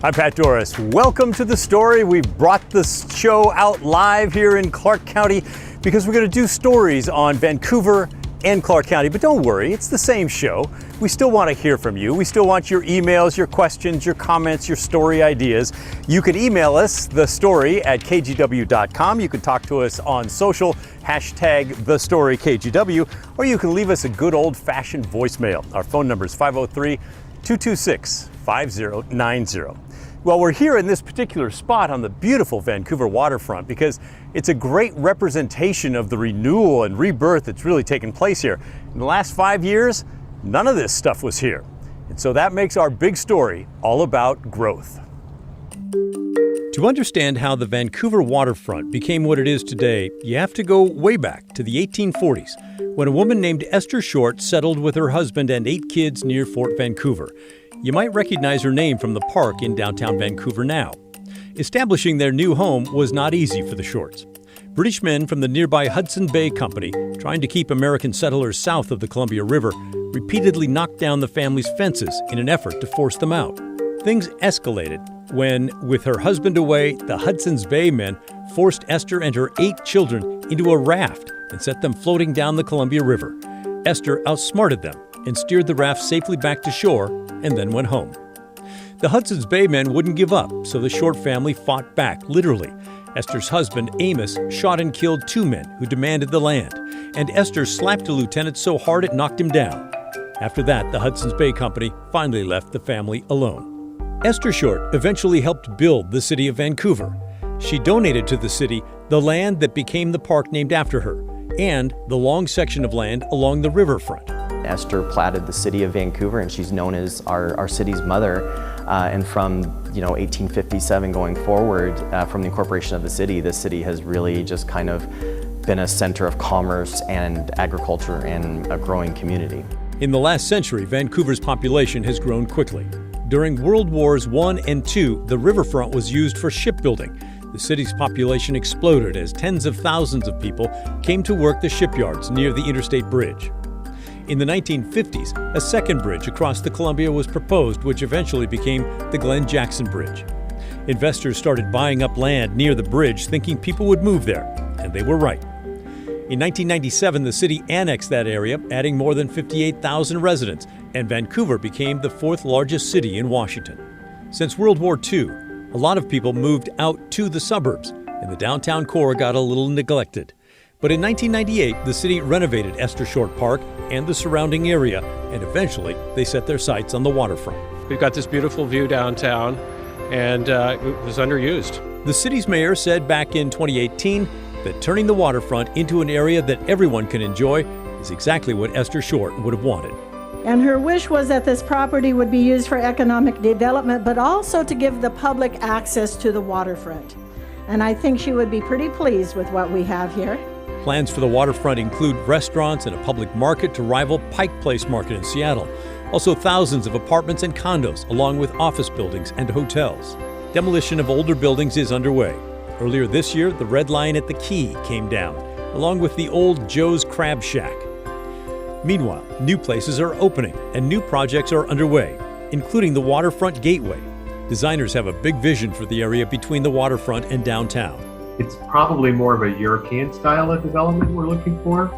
I'm Pat Doris. Welcome to The Story. We've brought this show out live here in Clark County because we're going to do stories on Vancouver and Clark County. But don't worry, it's the same show. We still want to hear from you. We still want your emails, your questions, your comments, your story ideas. You can email us, thestory@kgw.com. You can talk to us on social, #TheStoryKGW, or you can leave us a good old-fashioned voicemail. Our phone number is 503-226-5090. Well, we're here in this particular spot on the beautiful Vancouver waterfront because it's a great representation of the renewal and rebirth that's really taken place here. In the last 5 years, none of this stuff was here. And so that makes our big story all about growth. To understand how the Vancouver waterfront became what it is today, you have to go way back to the 1840s, when a woman named Esther Short settled with her husband and 8 kids near Fort Vancouver. You might recognize her name from the park in downtown Vancouver now. Establishing their new home was not easy for the Shorts. British men from the nearby Hudson Bay Company, trying to keep American settlers south of the Columbia River, repeatedly knocked down the family's fences in an effort to force them out. Things escalated when, with her husband away, the Hudson's Bay men forced Esther and her 8 children into a raft and set them floating down the Columbia River. Esther outsmarted them and steered the raft safely back to shore and then went home. The Hudson's Bay men wouldn't give up, so the Short family fought back, literally. Esther's husband, Amos, shot and killed 2 men who demanded the land, and Esther slapped a lieutenant so hard it knocked him down. After that, the Hudson's Bay Company finally left the family alone. Esther Short eventually helped build the city of Vancouver. She donated to the city the land that became the park named after her, and the long section of land along the riverfront. Esther platted the city of Vancouver, and she's known as our city's mother. And from 1857 going forward, from the incorporation of the city has really just kind of been a center of commerce and agriculture and a growing community. In the last century, Vancouver's population has grown quickly. During World Wars I and II, the riverfront was used for shipbuilding. The city's population exploded as tens of thousands of people came to work the shipyards near the Interstate Bridge. In the 1950s, a second bridge across the Columbia was proposed, which eventually became the Glenn Jackson Bridge. Investors started buying up land near the bridge, thinking people would move there, and they were right. In 1997, the city annexed that area, adding more than 58,000 residents, and Vancouver became the 4th largest city in Washington. Since World War II, a lot of people moved out to the suburbs, and the downtown core got a little neglected. But in 1998, the city renovated Esther Short Park and the surrounding area, and eventually they set their sights on the waterfront. We've got this beautiful view downtown, and it was underused. The city's mayor said back in 2018 that turning the waterfront into an area that everyone can enjoy is exactly what Esther Short would have wanted. And her wish was that this property would be used for economic development, but also to give the public access to the waterfront. And I think she would be pretty pleased with what we have here. Plans for the waterfront include restaurants and a public market to rival Pike Place Market in Seattle. Also thousands of apartments and condos, along with office buildings and hotels. Demolition of older buildings is underway. Earlier this year, the Red Line at the Quay came down, along with the old Joe's Crab Shack. Meanwhile, new places are opening and new projects are underway, including the Waterfront Gateway. Designers have a big vision for the area between the waterfront and downtown. It's probably more of a European style of development we're looking for,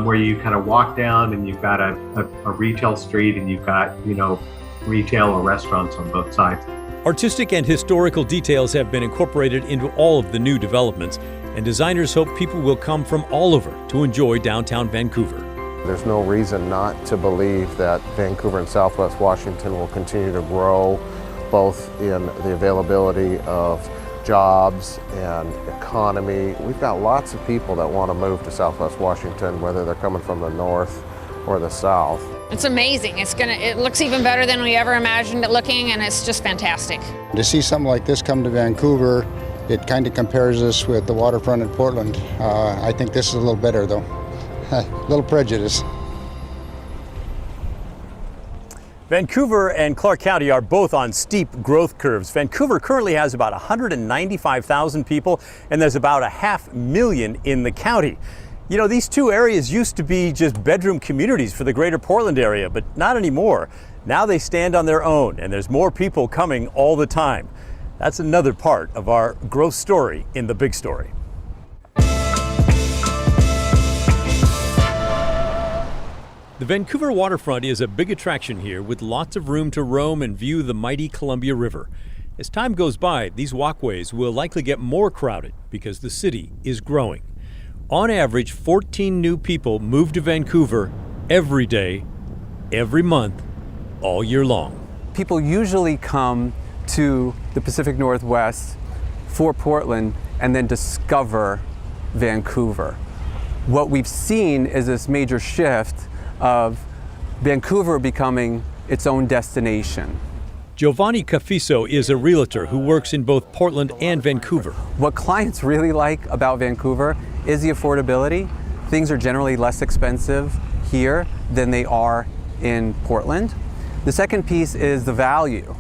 where you kind of walk down and you've got a retail street and you've got, retail or restaurants on both sides. Artistic and historical details have been incorporated into all of the new developments, and designers hope people will come from all over to enjoy downtown Vancouver. There's no reason not to believe that Vancouver and Southwest Washington will continue to grow, both in the availability of jobs and economy. We've got lots of people that want to move to Southwest Washington, whether they're coming from the north or the south. It's amazing. It looks even better than we ever imagined it looking, and it's just fantastic. To see something like this come to Vancouver, it kind of compares us with the waterfront in Portland. I think this is a little better though. A little prejudice. Vancouver and Clark County are both on steep growth curves. Vancouver currently has about 195,000 people, and there's about 500,000 in the county. You know, these two areas used to be just bedroom communities for the greater Portland area, but not anymore. Now they stand on their own, and there's more people coming all the time. That's another part of our growth story in the big story. The Vancouver waterfront is a big attraction here, with lots of room to roam and view the mighty Columbia River. As time goes by, these walkways will likely get more crowded because the city is growing. On average, 14 new people move to Vancouver every day, every month, all year long. People usually come to the Pacific Northwest for Portland and then discover Vancouver. What we've seen is this major shift of Vancouver becoming its own destination. Giovanni Cafiso is a realtor who works in both Portland and Vancouver. What clients really like about Vancouver is the affordability. Things are generally less expensive here than they are in Portland. The second piece is the value.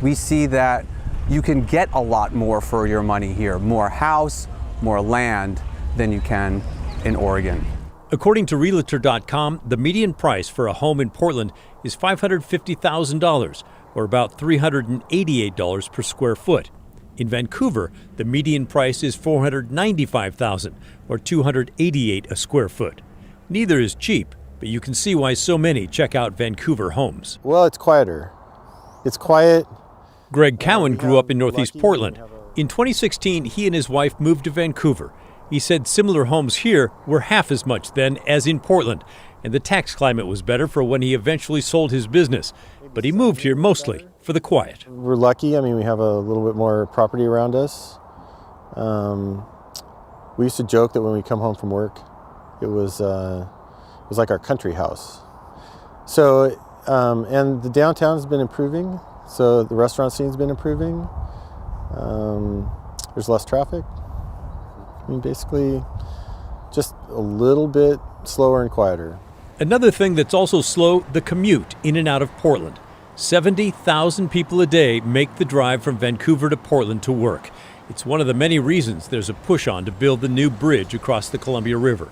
We see that you can get a lot more for your money here, more house, more land than you can in Oregon. According to Realtor.com, the median price for a home in Portland is $550,000, or about $388 per square foot. In Vancouver, the median price is $495,000, or $288 a square foot. Neither is cheap, but you can see why so many check out Vancouver homes. Well, it's quieter. It's quiet. Greg Cowan grew up in Northeast Portland. In 2016, he and his wife moved to Vancouver. He said similar homes here were half as much then as in Portland, and the tax climate was better for when he eventually sold his business. But he moved here mostly for the quiet. We're lucky. I mean, we have a little bit more property around us. We used to joke that when we come home from work, it was like our country house. So, and the downtown has been improving. So the restaurant scene's been improving. There's less traffic. I mean, basically, just a little bit slower and quieter. Another thing that's also slow, the commute in and out of Portland. 70,000 people a day make the drive from Vancouver to Portland to work. It's one of the many reasons there's a push on to build the new bridge across the Columbia River.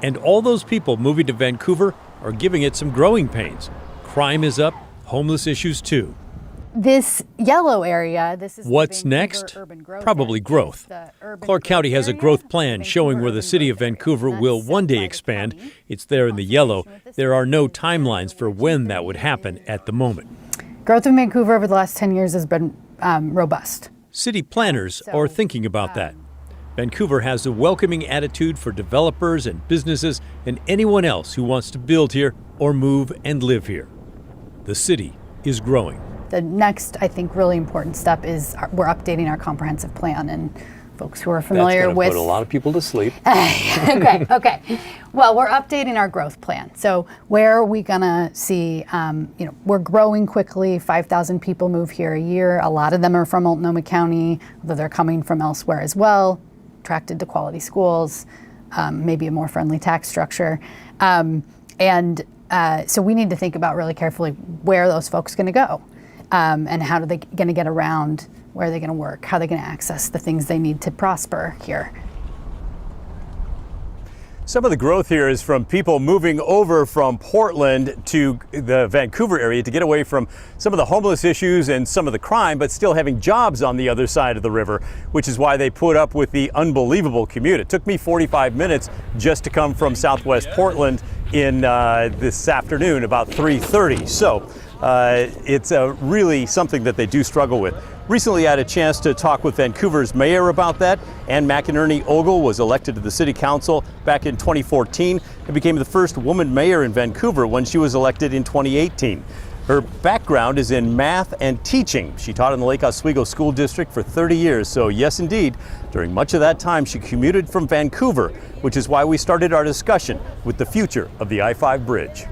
And all those people moving to Vancouver are giving it some growing pains. Crime is up, homeless issues too. This yellow area, this is what's next? Probably growth. Clark County has a growth plan showing where the city of Vancouver will one day expand. It's there in the yellow. There are no timelines for when that would happen at the moment. Growth in Vancouver over the last 10 years has been robust. City planners are thinking about that. Vancouver has a welcoming attitude for developers and businesses and anyone else who wants to build here or move and live here. The city is growing. The next, I think, really important step is we're updating our comprehensive plan, and folks who are familiar with... Put a lot of people to sleep. Okay. Well, we're updating our growth plan. So where are we gonna see, we're growing quickly, 5,000 people move here a year. A lot of them are from Multnomah County, although they're coming from elsewhere as well, attracted to quality schools, maybe a more friendly tax structure. So we need to think about really carefully where are those folks gonna go? And how are they going to get around, where are they going to work, how are they going to access the things they need to prosper here. Some of the growth here is from people moving over from Portland to the Vancouver area to get away from some of the homeless issues and some of the crime, but still having jobs on the other side of the river, which is why they put up with the unbelievable commute. It took me 45 minutes just to come from Southwest Portland in this afternoon, about 3:30. So it's really something that they do struggle with. Recently I had a chance to talk with Vancouver's mayor about that. Ann McInerney Ogle was elected to the city council back in 2014 and became the first woman mayor in Vancouver when she was elected in 2018. Her background is in math and teaching. She taught in the Lake Oswego School District for 30 years. So yes, indeed, during much of that time, she commuted from Vancouver, which is why we started our discussion with the future of the I-5 bridge.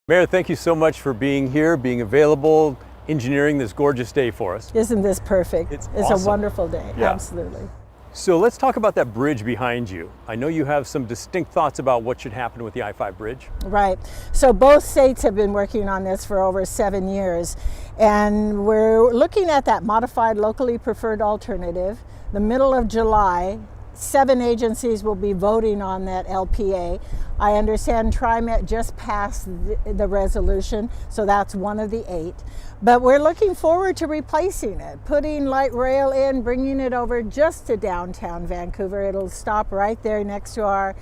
Mayor, thank you so much for being here, being available, engineering this gorgeous day for us. Isn't this perfect? It's a awesome. wonderful day, Yeah. Absolutely. So let's talk about that bridge behind you. I know you have some distinct thoughts about what should happen with the I-5 bridge. Right. So both states have been working on this for over 7 years, and we're looking at that modified locally preferred alternative. The middle of July, 7 agencies will be voting on that LPA. I understand TriMet just passed the resolution, so that's one of the 8. But we're looking forward to replacing it, putting light rail in, bringing it over just to downtown Vancouver. It'll stop right there next to our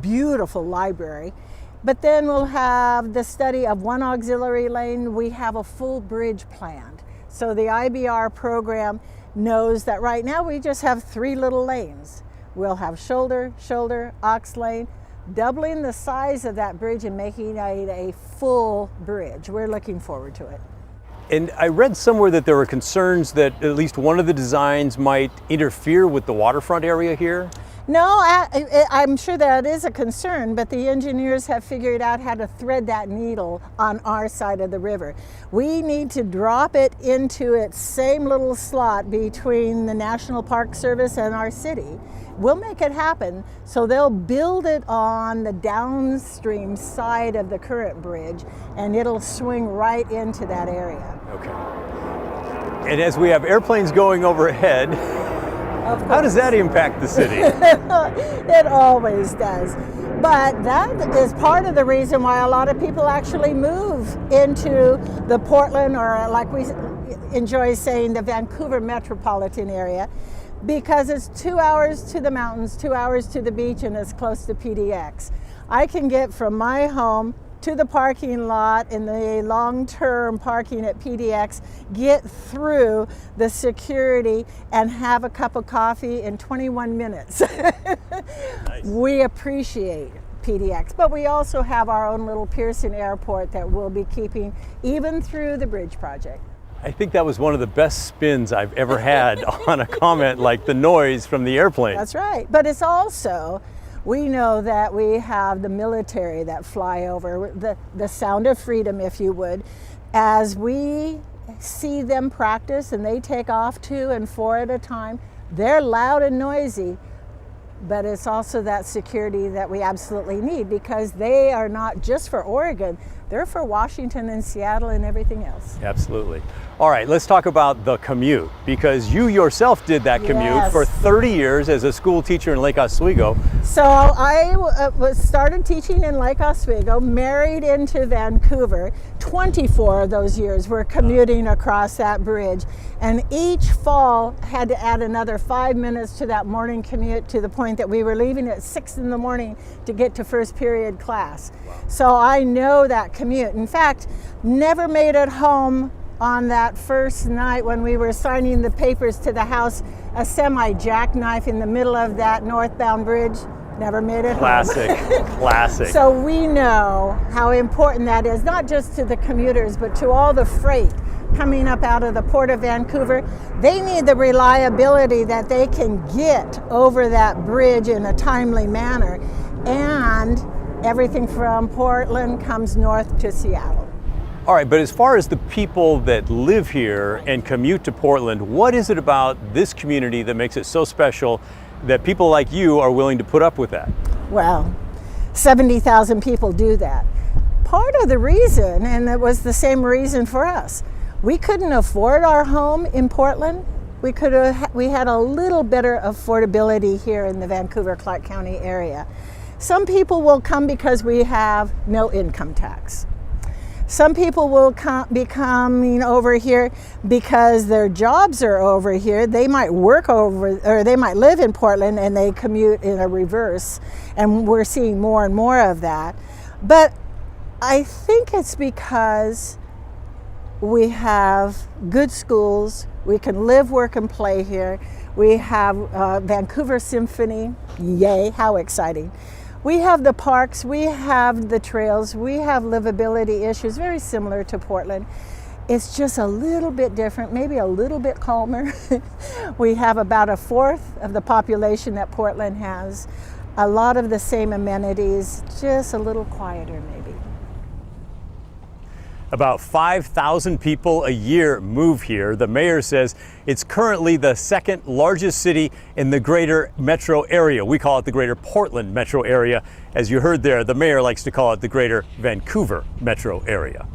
beautiful library. But then we'll have the study of one auxiliary lane. We have a full bridge planned. So the IBR program knows that right now we just have 3 little lanes. We'll have shoulder, aux lane, doubling the size of that bridge and making it a full bridge. We're looking forward to it. And I read somewhere that there were concerns that at least one of the designs might interfere with the waterfront area here. No, I'm sure that is a concern, but the engineers have figured out how to thread that needle on our side of the river. We need to drop it into its same little slot between the National Park Service and our city. We'll make it happen, so they'll build it on the downstream side of the current bridge, and it'll swing right into that area. Okay. And as we have airplanes going overhead, how does that impact the city? It always does. But that is part of the reason why a lot of people actually move into the Portland, or like we enjoy saying, the Vancouver metropolitan area, because it's 2 hours to the mountains, 2 hours to the beach, and it's close to PDX. I can get from my home to the parking lot in the long-term parking at PDX, get through the security, and have a cup of coffee in 21 minutes. Nice. We appreciate PDX, but we also have our own little Pearson Airport that we'll be keeping even through the bridge project. I think that was one of the best spins I've ever had on a comment like the noise from the airplane. That's right, but it's also, we know that we have the military that fly over, the sound of freedom, if you would. As we see them practice and they take off 2 and 4 at a time, they're loud and noisy, but it's also that security that we absolutely need, because they are not just for Oregon, they're for Washington and Seattle and everything else. Absolutely. All right, let's talk about the commute, because you yourself did that commute Yes. for 30 years as a school teacher in Lake Oswego. So I started teaching in Lake Oswego, married into Vancouver. 24 of those years were commuting across that bridge. And each fall had to add another 5 minutes to that morning commute, to the point that we were leaving at 6 in the morning to get to first period class. Wow. So I know that commute. In fact, never made it home on that first night when we were signing the papers to the House, a semi-jackknife in the middle of that northbound bridge. Never made it Classic, home. classic. So we know how important that is, not just to the commuters, but to all the freight coming up out of the Port of Vancouver. They need the reliability that they can get over that bridge in a timely manner. And everything from Portland comes north to Seattle. All right, but as far as the people that live here and commute to Portland, what is it about this community that makes it so special that people like you are willing to put up with that? Well, 70,000 people do that. Part of the reason, and it was the same reason for us, we couldn't afford our home in Portland. We had a little better affordability here in the Vancouver-Clark County area. Some people will come because we have no income tax. Some people will be coming over here because their jobs are over here. They might work over, or they might live in Portland and they commute in a reverse. And we're seeing more and more of that. But I think it's because we have good schools. We can live, work, and play here. We have Vancouver Symphony. Yay, how exciting. We have the parks, we have the trails, we have livability issues, very similar to Portland. It's just a little bit different, maybe a little bit calmer. We have about 1/4 of the population that Portland has. A lot of the same amenities, just a little quieter maybe. About 5,000 people a year move here. The mayor says it's currently the 2nd largest city in the greater metro area. We call it the greater Portland metro area. As you heard there, the mayor likes to call it the greater Vancouver metro area.